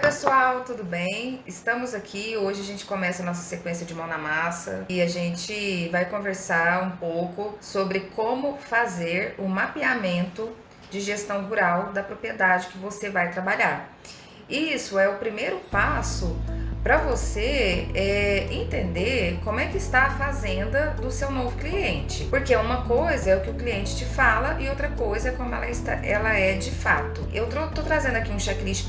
pessoal, tudo bem? Estamos aqui, hoje a gente começa a nossa sequência de mão na massa e a gente vai conversar um pouco sobre como fazer o mapeamento de gestão rural da propriedade que você vai trabalhar. Isso é o primeiro passo para você entender como é que está a fazenda do seu novo cliente. Porque uma coisa é o que o cliente te fala e outra coisa é como ela é de fato. Eu tô trazendo aqui um checklist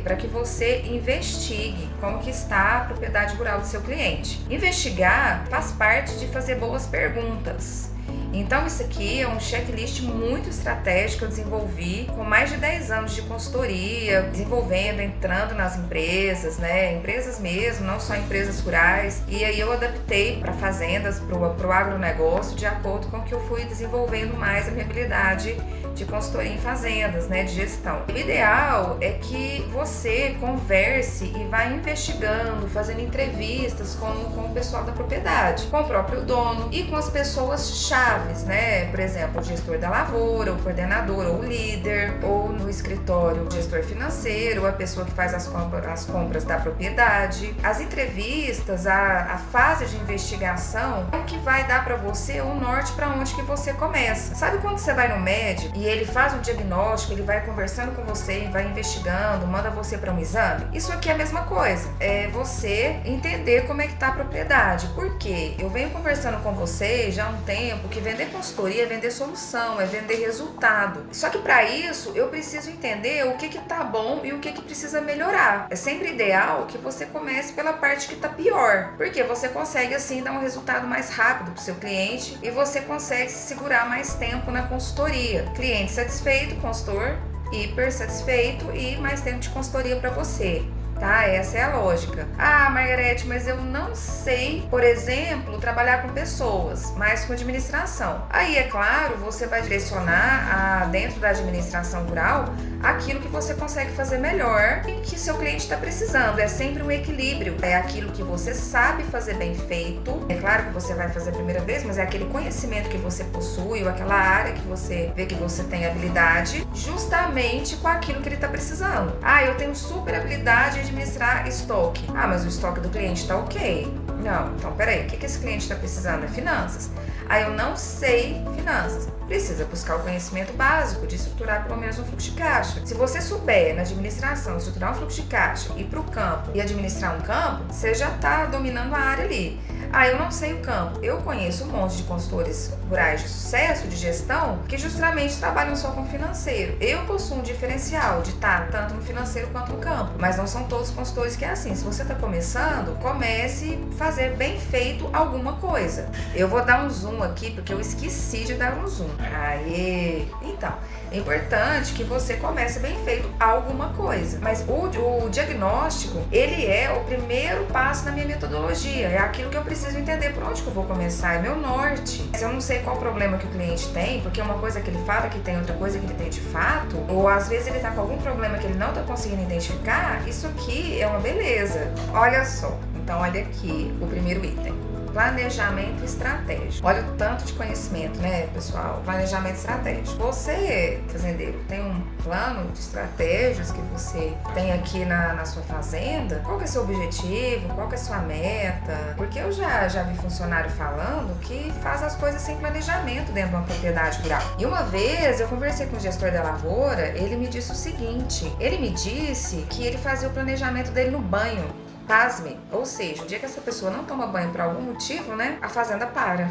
para que você investigue como que está a propriedade rural do seu cliente. Investigar faz parte de fazer boas perguntas. Então isso aqui é um checklist muito estratégico que eu desenvolvi com mais de 10 anos de consultoria, desenvolvendo, entrando nas empresas, né? Empresas mesmo, não só empresas rurais. E aí eu adaptei para fazendas, para o agronegócio, de acordo com o que eu fui desenvolvendo mais a minha habilidade de consultoria em fazendas, né? De gestão. O ideal é que você converse e vá investigando, fazendo entrevistas com o pessoal da propriedade, com o próprio dono e com as pessoas-chave, né? Por exemplo, o gestor da lavoura, o coordenador ou o líder, ou no escritório o gestor financeiro, a pessoa que faz as compras da propriedade. As entrevistas, a fase de investigação é o que vai dar para você o norte para onde que você começa. Sabe quando você vai no médico e ele faz um diagnóstico, ele vai conversando com você, vai investigando, manda você para um exame? Isso aqui é a mesma coisa. É você entender como é que tá a propriedade. Por quê? Eu venho conversando com você já há um tempo que vender consultoria é vender solução, é vender resultado. Só que para isso eu preciso entender o que tá bom e o que precisa melhorar. É sempre ideal que você comece pela parte que tá pior, porque você consegue assim dar um resultado mais rápido pro seu cliente e você consegue se segurar mais tempo na consultoria. Cliente satisfeito, consultor hiper satisfeito e mais tempo de consultoria para você. Tá? Essa é a lógica. Ah, Margarete, mas eu não sei, por exemplo, trabalhar com pessoas, mas com administração. Aí, é claro, você vai direcionar dentro da administração rural aquilo que você consegue fazer melhor e que seu cliente está precisando. É sempre um equilíbrio. É aquilo que você sabe fazer bem feito. É claro que você vai fazer a primeira vez, mas é aquele conhecimento que você possui ou aquela área que você vê que você tem habilidade, justamente com aquilo que ele está precisando. Ah, eu tenho super habilidade em administrar estoque. Ah, mas o estoque do cliente está ok. Não, então peraí, o que esse cliente está precisando? É finanças. Ah, eu não sei finanças. Precisa buscar o conhecimento básico de estruturar pelo menos um fluxo de caixa. Se você souber na administração estruturar um fluxo de caixa, ir para o campo e administrar um campo, você já está dominando a área ali. Ah, eu não sei o campo. Eu conheço um monte de consultores rurais de sucesso, de gestão, que justamente trabalham só com financeiro. Eu possuo um diferencial de estar tanto no financeiro quanto no campo, mas não são todos os consultores que é assim. Se você está começando, comece a fazer bem feito alguma coisa. Eu vou dar um zoom aqui, porque eu esqueci de dar um zoom. Aê! Então, é importante que você comece bem feito alguma coisa. Mas o diagnóstico, ele é o primeiro passo na minha metodologia. É aquilo que eu preciso entender por onde que eu vou começar, é meu norte. Se eu não sei qual problema que o cliente tem, porque uma coisa que ele fala que tem, outra coisa que ele tem de fato, ou às vezes ele tá com algum problema que ele não tá conseguindo identificar, isso aqui é uma beleza. Olha só, então olha aqui o primeiro item. Planejamento estratégico. Olha o tanto de conhecimento, né, pessoal? Planejamento estratégico. Você, fazendeiro, tem um plano de estratégias que você tem aqui na sua fazenda? Qual que é o seu objetivo? Qual que é a sua meta? Porque eu já vi funcionário falando que faz as coisas sem planejamento dentro de uma propriedade rural. E uma vez eu conversei com o gestor da lavoura, ele me disse o seguinte, ele me disse que ele fazia o planejamento dele no banho. Pasme, ou seja, o dia que essa pessoa não toma banho por algum motivo, né, a fazenda para.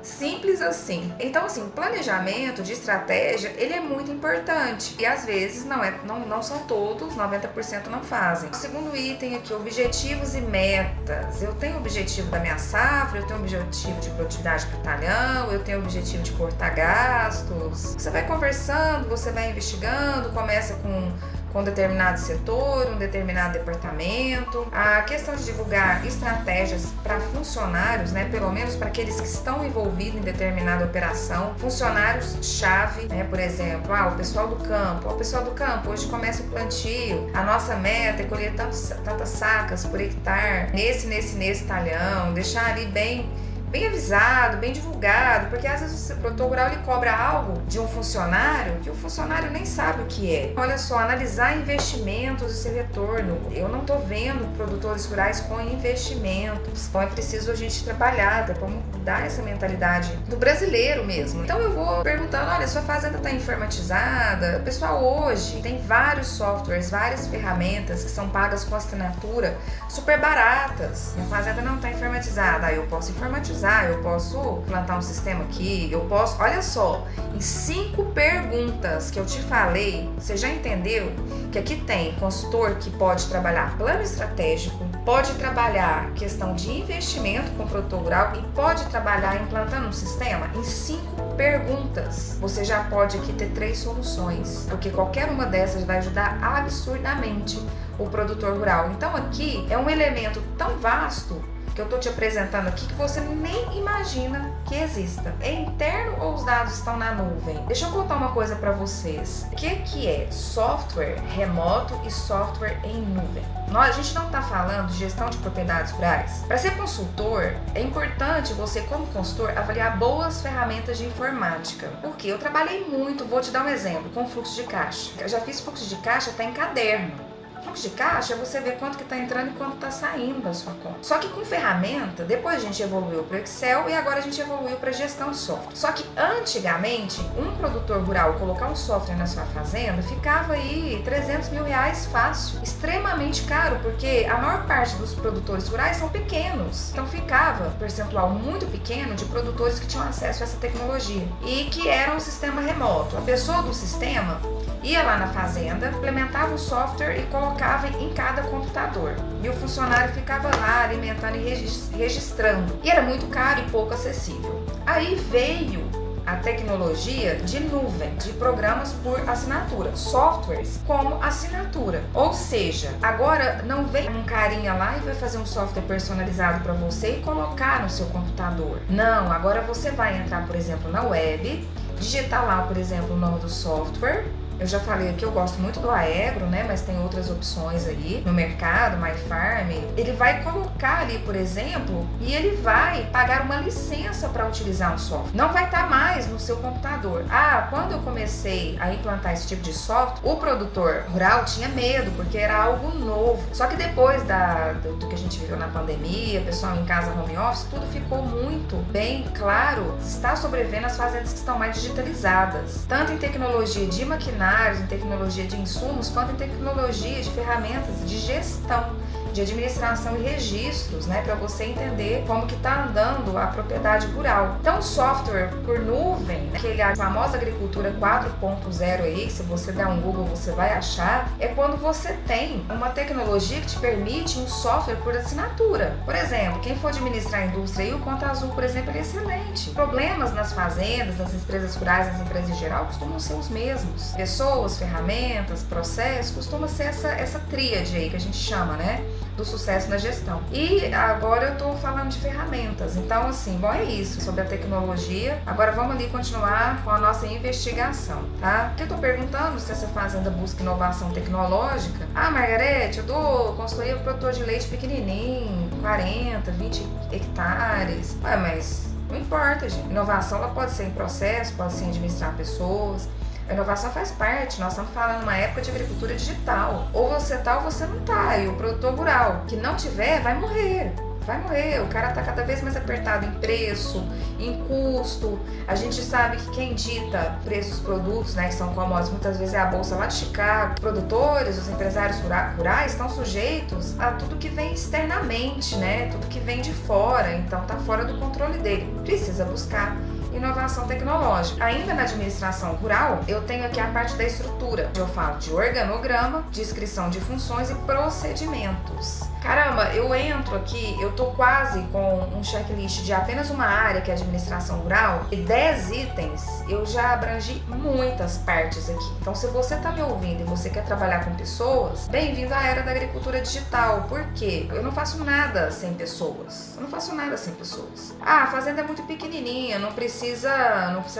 Simples assim. Então, assim, planejamento de estratégia, ele é muito importante. E às vezes não são todos, 90% não fazem. O segundo item aqui, objetivos e metas. Eu tenho o objetivo da minha safra, eu tenho o objetivo de produtividade para o talhão, eu tenho o objetivo de cortar gastos. Você vai conversando, você vai investigando, começa com um determinado setor, um determinado departamento. A questão de divulgar estratégias para funcionários, né, pelo menos para aqueles que estão envolvidos em determinada operação, funcionários-chave, né, por exemplo, o pessoal do campo, hoje começa o plantio, a nossa meta é colher tantas sacas por hectare, nesse talhão, deixar ali bem bem avisado, bem divulgado, porque às vezes o produtor rural ele cobra algo de um funcionário que o funcionário nem sabe o que é. Olha só, analisar investimentos e seu retorno. Eu não estou vendo produtores rurais com investimentos. Então é preciso a gente trabalhar para mudar essa mentalidade do brasileiro mesmo. Então eu vou perguntando, olha, sua fazenda está informatizada? Pessoal, hoje tem vários softwares, várias ferramentas que são pagas com assinatura super baratas. Minha fazenda não está informatizada. Eu posso informatizar, eu posso plantar um sistema aqui, eu posso... Olha só, em 5 perguntas que eu te falei, você já entendeu que aqui tem consultor que pode trabalhar plano estratégico, pode trabalhar questão de investimento com o produtor rural e pode trabalhar implantando um sistema? Em 5 perguntas, você já pode aqui ter 3 soluções, porque qualquer uma dessas vai ajudar absurdamente o produtor rural. Então aqui é um elemento tão vasto que eu estou te apresentando aqui que você nem imagina que exista. É interno ou os dados estão na nuvem? Deixa eu contar uma coisa para vocês. O que é software remoto e software em nuvem? A gente não está falando de gestão de propriedades rurais. Para ser consultor, é importante você, como consultor, avaliar boas ferramentas de informática. Porque eu trabalhei muito, vou te dar um exemplo, com fluxo de caixa. Eu já fiz fluxo de caixa até em caderno. Fluxo de caixa é você ver quanto que está entrando e quanto está saindo da sua conta. Só que com ferramenta, depois a gente evoluiu para o Excel e agora a gente evoluiu para gestão de software. Só que antigamente, um produtor rural colocar um software na sua fazenda ficava aí R$300 mil fácil. Extremamente caro, porque a maior parte dos produtores rurais são pequenos. Então ficava um percentual muito pequeno de produtores que tinham acesso a essa tecnologia e que era um sistema remoto. A pessoa do sistema ia lá na fazenda, implementava o software e colocava em cada computador. E o funcionário ficava lá alimentando e registrando. E era muito caro e pouco acessível. Aí veio a tecnologia de nuvem, de programas por assinatura, softwares como assinatura. Ou seja, agora não vem um carinha lá e vai fazer um software personalizado para você e colocar no seu computador. Não, agora você vai entrar, por exemplo, na web, digitar lá, por exemplo, o nome do software. Eu já falei aqui, eu gosto muito do Aegro, né? Mas tem outras opções aí no mercado, MyFarm. Ele vai colocar ali, por exemplo, e ele vai pagar uma licença para utilizar um software. Não vai estar mais no seu computador. Quando eu comecei a implantar esse tipo de software, o produtor rural tinha medo, porque era algo novo. Só que depois do que a gente viveu na pandemia, pessoal em casa, home office, tudo ficou muito bem claro. Está sobrevivendo as fazendas que estão mais digitalizadas. Tanto em tecnologia de maquinário, em tecnologia de insumos, quanto em tecnologia de ferramentas de gestão, de administração e registros, né, para você entender como que está andando a propriedade rural. Então, o software por nuvem, né, aquele a famosa agricultura 4.0 aí, se você der um Google você vai achar, é quando você tem uma tecnologia que te permite um software por assinatura. Por exemplo, quem for administrar a indústria aí, o Conta Azul, por exemplo, é excelente. Problemas nas fazendas, nas empresas rurais, nas empresas em geral, costumam ser os mesmos. Pessoas, ferramentas, processos, costuma ser essa tríade aí que a gente chama, né, do sucesso na gestão. E agora eu tô falando de ferramentas. Então, assim, bom, é isso sobre a tecnologia. Agora vamos ali continuar com a nossa investigação, tá? Porque eu tô perguntando se essa fazenda busca inovação tecnológica. Margarete, eu dou consultoria para produtor de leite pequenininho, 40, 20 hectares. Mas não importa, gente. Inovação ela pode ser em processo, pode ser em administrar pessoas. A inovação faz parte, nós estamos falando numa época de agricultura digital. Ou você tá ou você não tá. E o produtor rural que não tiver vai morrer. Vai morrer. O cara tá cada vez mais apertado em preço, em custo. A gente sabe que quem dita preços dos produtos, né, que são commodities, muitas vezes é a bolsa lá de Chicago. Os produtores, os empresários rurais estão sujeitos a tudo que vem externamente, né? Tudo que vem de fora. Então tá fora do controle dele. Precisa buscar inovação tecnológica. Ainda na administração rural, eu tenho aqui a parte da estrutura. Eu falo de organograma, descrição de funções e procedimentos. Caramba, eu entro aqui, eu tô quase com um checklist de apenas uma área, que é a administração rural, e 10 itens, eu já abrangi muitas partes aqui. Então, se você tá me ouvindo e você quer trabalhar com pessoas, bem-vindo à era da agricultura digital. Por quê? Eu não faço nada sem pessoas. Eu não faço nada sem pessoas. A fazenda é muito pequenininha, não precisa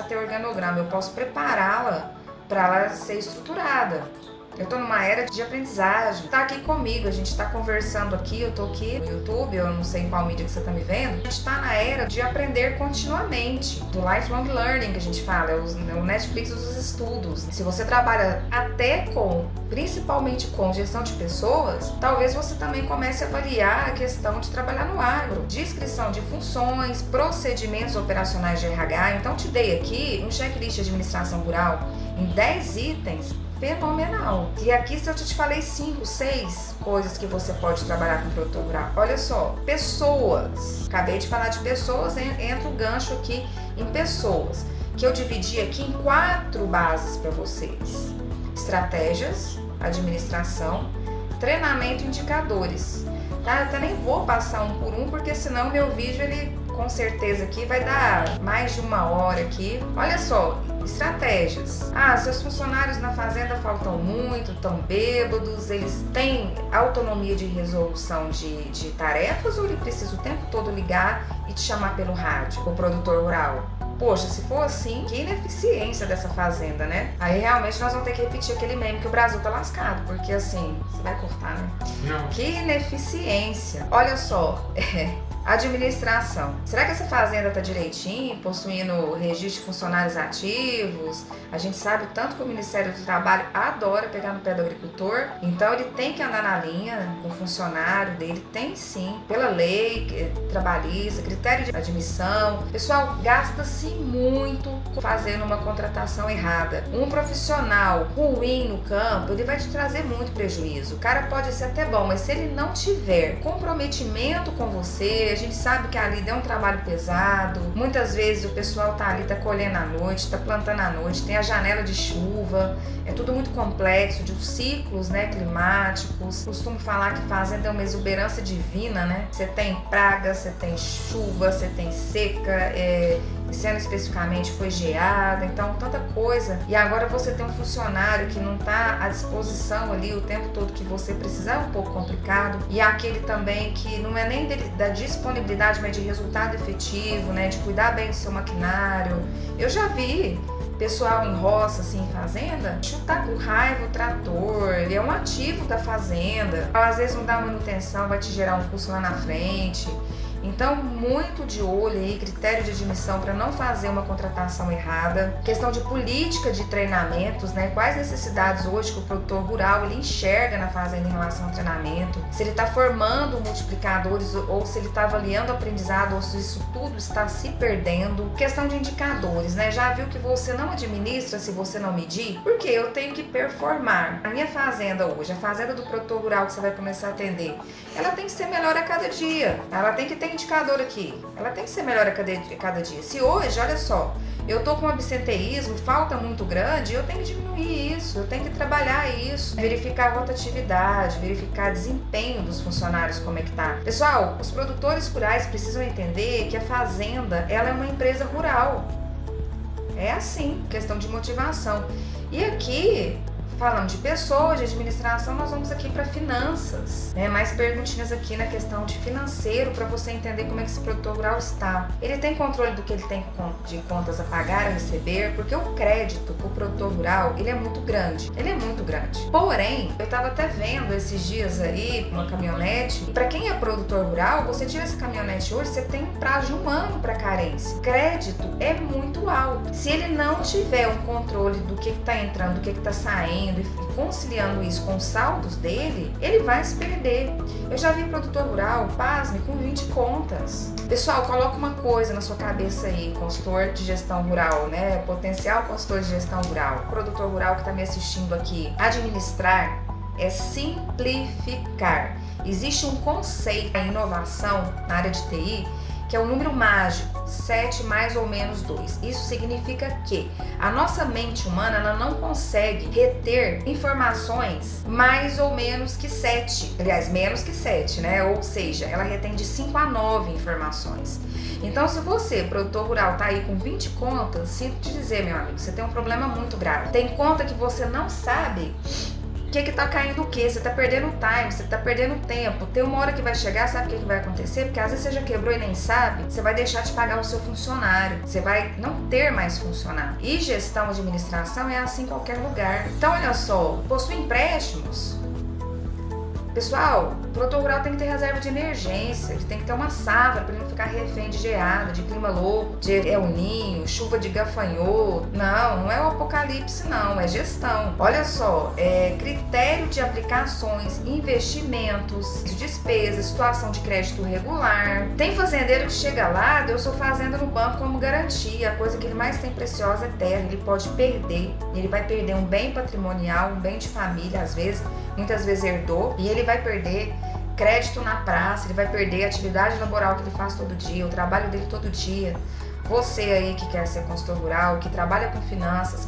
ter organograma. Eu posso prepará-la para ela ser estruturada. Eu tô numa era de aprendizagem. Tá aqui comigo, a gente tá conversando aqui, eu tô aqui no YouTube, eu não sei em qual mídia que você tá me vendo. A gente tá na era de aprender continuamente, do lifelong learning que a gente fala, é o Netflix dos estudos. Se você trabalha até principalmente com gestão de pessoas, talvez você também comece a avaliar a questão de trabalhar no agro, descrição de funções, procedimentos operacionais de RH. Então te dei aqui um checklist de administração rural em 10 itens fenomenal. E aqui se eu te falei 5, 6 coisas que você pode trabalhar com produtor rural. Olha só, pessoas. Acabei de falar de pessoas, entra o gancho aqui em pessoas, que eu dividi aqui em 4 bases para vocês. Estratégias, administração, treinamento e indicadores. Tá? Eu até nem vou passar um por um, porque senão meu vídeo, ele com certeza aqui vai dar mais de 1 hora aqui. Olha só, estratégias. Seus funcionários na fazenda faltam muito, estão bêbados, eles têm autonomia de resolução de tarefas, ou ele precisa o tempo todo ligar e te chamar pelo rádio, o produtor rural? Poxa, se for assim, que ineficiência dessa fazenda, né? Aí realmente nós vamos ter que repetir aquele meme que o Brasil tá lascado, porque assim, você vai cortar, né? Não. Que ineficiência. Olha só, administração. Será que essa fazenda tá direitinho, possuindo registro de funcionários ativos? A gente sabe o tanto que o Ministério do Trabalho adora pegar no pé do agricultor, então ele tem que andar na linha com o funcionário dele, tem sim, pela lei trabalhista, critério de admissão. Pessoal, gasta-se muito fazendo uma contratação errada. Um profissional ruim no campo, ele vai te trazer muito prejuízo. O cara pode ser até bom, mas se ele não tiver comprometimento com você, a gente sabe que ali deu um trabalho pesado. Muitas vezes o pessoal tá ali, tá colhendo à noite, tá plantando à noite, tem a janela de chuva, é tudo muito complexo, de ciclos, né, climáticos. Costumo falar que fazenda é uma exuberância divina, né? Você tem praga, você tem chuva, você tem seca, esse ano especificamente foi geada, então tanta coisa. E agora você tem um funcionário que não está à disposição ali o tempo todo que você precisar, é um pouco complicado. E aquele também que não é nem da disponibilidade, mas de resultado efetivo, né, de cuidar bem do seu maquinário. Eu já vi pessoal em roça, assim, em fazenda, chutar com raiva o trator, ele é um ativo da fazenda. Às vezes não dá manutenção, vai te gerar um custo lá na frente. Então, muito de olho aí, critério de admissão para não fazer uma contratação errada. Questão de política de treinamentos, né? Quais necessidades hoje que o produtor rural ele enxerga na fazenda em relação ao treinamento. Se ele está formando multiplicadores ou se ele está avaliando o aprendizado ou se isso tudo está se perdendo. Questão de indicadores, né? Já viu que você não administra se você não medir? Porque eu tenho que performar. A minha fazenda hoje, a fazenda do produtor rural que você vai começar a atender, ela tem que ser melhor a cada dia. Ela tem que ter indicador aqui. Ela tem que ser melhor a cada dia. Se hoje, olha só, eu tô com um absenteísmo, falta muito grande, eu tenho que diminuir isso, eu tenho que trabalhar isso, verificar a rotatividade, verificar desempenho dos funcionários, como é que tá. Pessoal, os produtores rurais precisam entender que a fazenda, ela é uma empresa rural. É assim, questão de motivação. E aqui, falando de pessoas, de administração, nós vamos aqui para finanças, né? Mais perguntinhas aqui na questão de financeiro para você entender como é que esse produtor rural está. Ele tem controle do que ele tem de contas a pagar, a receber, porque o crédito para o produtor rural, ele é muito grande. Ele é muito grande. Porém, eu estava até vendo esses dias aí uma caminhonete. Para quem é produtor rural, você tira essa caminhonete hoje, você tem um prazo de 1 ano para carência. O crédito é muito alto. Se ele não tiver um controle do que está entrando, do que está saindo, e conciliando isso com os saldos dele, ele vai se perder. Eu já vi produtor rural, pasme, com 20 contas. Pessoal, coloca uma coisa na sua cabeça aí, consultor de gestão rural, né? Potencial consultor de gestão rural. Produtor rural que está me assistindo aqui. Administrar é simplificar. Existe um conceito em inovação na área de TI que é o número mágico, 7 mais ou menos 2. Isso significa que a nossa mente humana ela não consegue reter informações mais ou menos que 7. Aliás, menos que 7, né? Ou seja, ela retém de 5 a 9 informações. Então, se você, produtor rural, tá aí com 20 contas, sinto te dizer, meu amigo, você tem um problema muito grave. Tem conta que você não sabe O que tá caindo o quê? Você tá perdendo time, você tá perdendo tempo. Tem uma hora que vai chegar, sabe o que vai acontecer? Porque às vezes você já quebrou e nem sabe, você vai deixar de pagar o seu funcionário. Você vai não ter mais funcionário. E gestão, administração é assim em qualquer lugar. Então, olha só, possui empréstimos. Pessoal, o produtor rural tem que ter reserva de emergência, ele tem que ter uma safra para ele não ficar refém de geada, de clima louco, de El Ninho, chuva de gafanhoto. Não é o apocalipse não, é gestão. Olha só, critério de aplicações, investimentos, de despesas, situação de crédito regular. Tem fazendeiro que chega lá, eu sou fazenda no banco como garantia, a coisa que ele mais tem preciosa é terra, ele pode perder, ele vai perder um bem patrimonial, um bem de família às vezes, muitas vezes herdou, e ele vai perder crédito na praça, ele vai perder a atividade laboral que ele faz todo dia, o trabalho dele todo dia. Você aí que quer ser consultor rural, que trabalha com finanças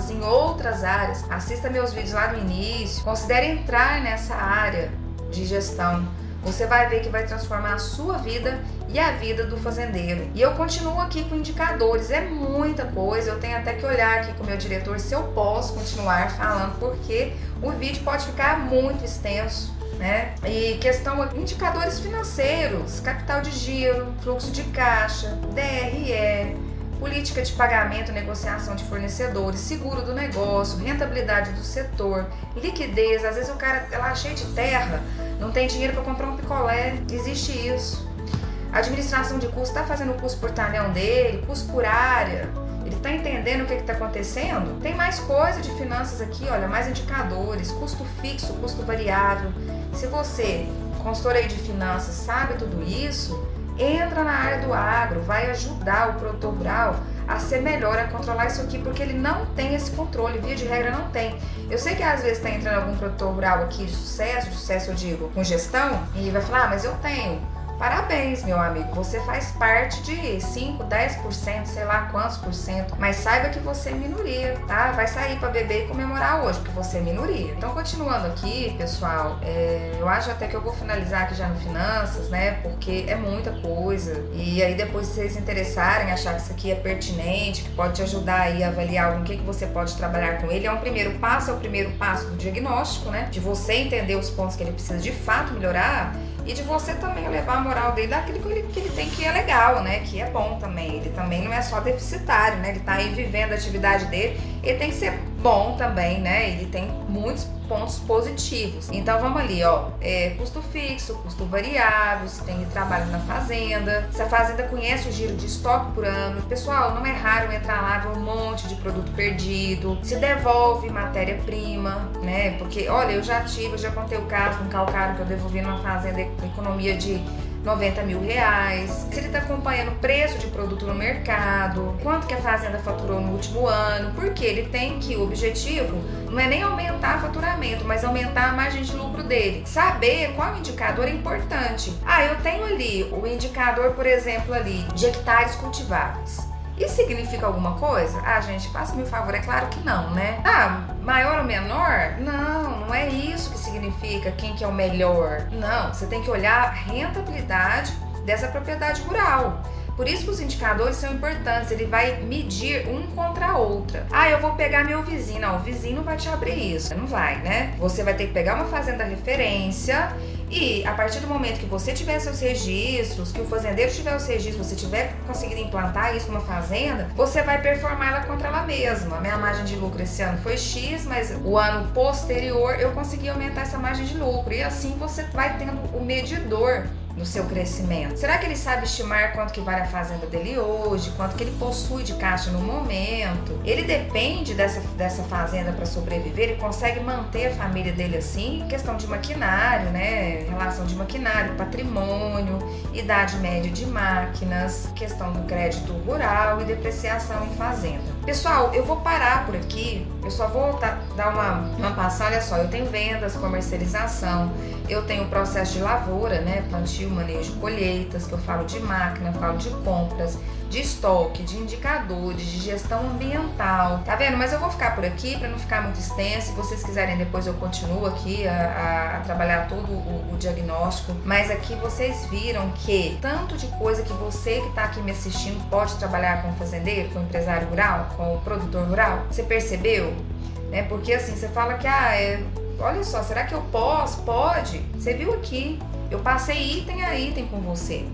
em outras áreas, assista meus vídeos lá no início, considere entrar nessa área de gestão. Você vai ver que vai transformar a sua vida e a vida do fazendeiro. E eu continuo aqui com indicadores, é muita coisa, eu tenho até que olhar aqui com o meu diretor se eu posso continuar falando, porque o vídeo pode ficar muito extenso, né? E questão, indicadores financeiros, capital de giro, fluxo de caixa, DRE, política de pagamento, negociação de fornecedores, seguro do negócio, rentabilidade do setor, liquidez. Às vezes o cara é lá cheio de terra, não tem dinheiro para comprar um picolé, existe isso. Administração de custo, está fazendo o custo por talhão dele, custo por área, ele está entendendo o que está acontecendo? Tem mais coisa de finanças aqui, olha, mais indicadores, custo fixo, custo variável. Se você, consultor aí de finanças, sabe tudo isso, entra na área do agro, vai ajudar o produtor rural a ser melhor, a controlar isso aqui, porque ele não tem esse controle, via de regra não tem. Eu sei que às vezes está entrando algum produtor rural aqui de sucesso eu digo, com gestão, e vai falar, mas eu tenho. Parabéns, meu amigo, você faz parte de 5, 10%, sei lá quantos por cento, mas saiba que você é minoria, tá? Vai sair para beber e comemorar hoje, porque você é minoria. Então, continuando aqui, pessoal, eu acho até que eu vou finalizar aqui já no Finanças, né? Porque é muita coisa. E aí, depois, se vocês interessarem, achar que isso aqui é pertinente, que pode te ajudar aí a avaliar o que você pode trabalhar com ele, é o primeiro passo do diagnóstico, né? De você entender os pontos que ele precisa de fato melhorar. E de você também levar a moral dele daquilo que ele tem que é legal, né? Que é bom também. Ele também não é só deficitário, né? Ele tá aí vivendo a atividade dele. Ele tem que ser bom também, né? Ele tem muitos pontos positivos. Então vamos ali, ó. Custo fixo, custo variável, se tem trabalho na fazenda, se a fazenda conhece o giro de estoque por ano. Pessoal, não é raro entrar lá e ver um monte de produto perdido. Se devolve matéria-prima, né? Porque, olha, eu já contei o caso de um calcário que eu devolvi numa fazenda com economia de 90 mil reais, se ele está acompanhando o preço de produto no mercado, quanto que a fazenda faturou no último ano, porque ele tem que, o objetivo não é nem aumentar o faturamento, mas aumentar a margem de lucro dele. Saber qual indicador é importante. Eu tenho ali o indicador, por exemplo, ali, de hectares cultiváveis. Isso significa alguma coisa? Gente, faça-me um favor, é claro que não, né? Maior ou menor? Não é isso que significa quem que é o melhor. Não, você tem que olhar a rentabilidade dessa propriedade rural. Por isso que os indicadores são importantes, ele vai medir um contra a outra. Eu vou pegar meu vizinho. Não, o vizinho não vai te abrir isso, não vai, né? Você vai ter que pegar uma fazenda referência e a partir do momento que você tiver seus registros, que o fazendeiro tiver os registros, você tiver conseguido implantar isso numa fazenda, você vai performar ela contra ela mesma. A minha margem de lucro esse ano foi X, mas o ano posterior eu consegui aumentar essa margem de lucro. E assim você vai tendo o medidor no seu crescimento. Será que ele sabe estimar quanto que vale a fazenda dele hoje, quanto que ele possui de caixa no momento? Ele depende dessa fazenda para sobreviver, ele consegue manter a família dele assim, questão de maquinário, né? Relação de maquinário, patrimônio, idade média de máquinas, questão do crédito rural e depreciação em fazenda. Pessoal, eu vou parar por aqui, eu só vou dar uma passada. Olha só, eu tenho vendas, comercialização, eu tenho o processo de lavoura, né? Plantio, manejo, colheitas, que eu falo de máquina, falo de compras, de estoque, de indicadores, de gestão ambiental, tá vendo? Mas eu vou ficar por aqui para não ficar muito extenso. Se vocês quiserem, depois eu continuo aqui a trabalhar todo o diagnóstico, mas aqui vocês viram que tanto de coisa que você que está aqui me assistindo pode trabalhar com o fazendeiro, com o empresário rural, com o produtor rural. Você percebeu? né? Porque assim, você fala que, olha só, será que eu posso? Pode. Você viu aqui, eu passei item a item com você.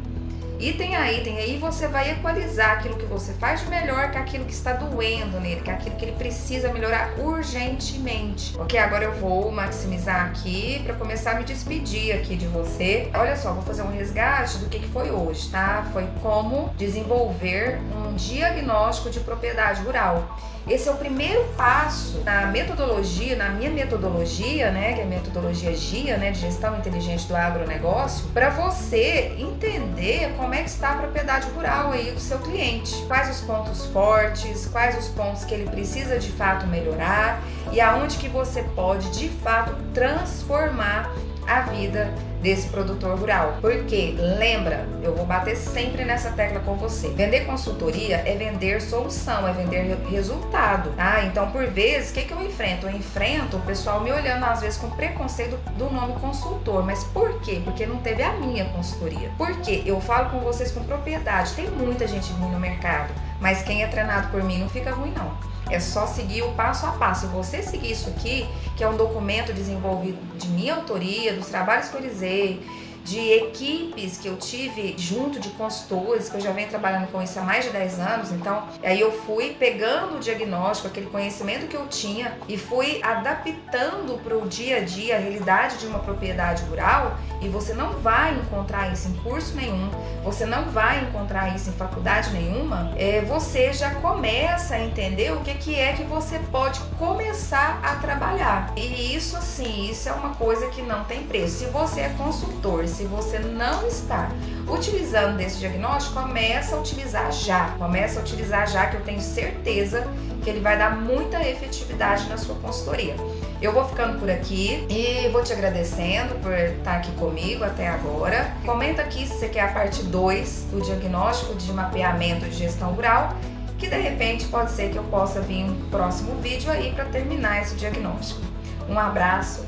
Item a item, aí você vai equalizar aquilo que você faz de melhor com aquilo que está doendo nele, com aquilo que ele precisa melhorar urgentemente. Ok, agora eu vou maximizar aqui para começar a me despedir aqui de você. Olha só, vou fazer um resgate do que foi hoje, tá? Foi como desenvolver um diagnóstico de propriedade rural. Esse é o primeiro passo na metodologia, na minha metodologia, né, que é a metodologia GIA, né, de gestão inteligente do agronegócio, para você entender como é que está a propriedade rural aí do seu cliente. Quais os pontos fortes, quais os pontos que ele precisa de fato melhorar e aonde que você pode de fato transformar a vida desse produtor rural. Porque, lembra, eu vou bater sempre nessa tecla com você. Vender consultoria é vender solução, é vender resultado, tá? Então, por vezes, o que eu enfrento? Eu enfrento o pessoal me olhando, às vezes, com preconceito do nome consultor. Mas por quê? Porque não teve a minha consultoria. Por quê? Eu falo com vocês com propriedade. Tem muita gente ruim no mercado, mas quem é treinado por mim não fica ruim, não. É só seguir o passo a passo. Se você seguir isso aqui, que é um documento desenvolvido de minha autoria, dos trabalhos que eu realizei, de equipes que eu tive junto de consultores, que eu já venho trabalhando com isso há mais de 10 anos, então aí eu fui pegando o diagnóstico, aquele conhecimento que eu tinha e fui adaptando para o dia a dia, a realidade de uma propriedade rural, e você não vai encontrar isso em curso nenhum, você não vai encontrar isso em faculdade nenhuma, você já começa a entender o que é que você pode começar a trabalhar. E isso assim, isso é uma coisa que não tem preço. Se você é consultor, se você não está utilizando desse diagnóstico, começa a utilizar já, que eu tenho certeza que ele vai dar muita efetividade na sua consultoria. Eu vou ficando por aqui e vou te agradecendo por estar aqui comigo até agora. Comenta aqui se você quer a parte 2 do diagnóstico de mapeamento de gestão rural, que de repente pode ser que eu possa vir um próximo vídeo aí para terminar esse diagnóstico. Um abraço,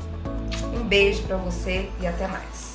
um beijo para você e até mais.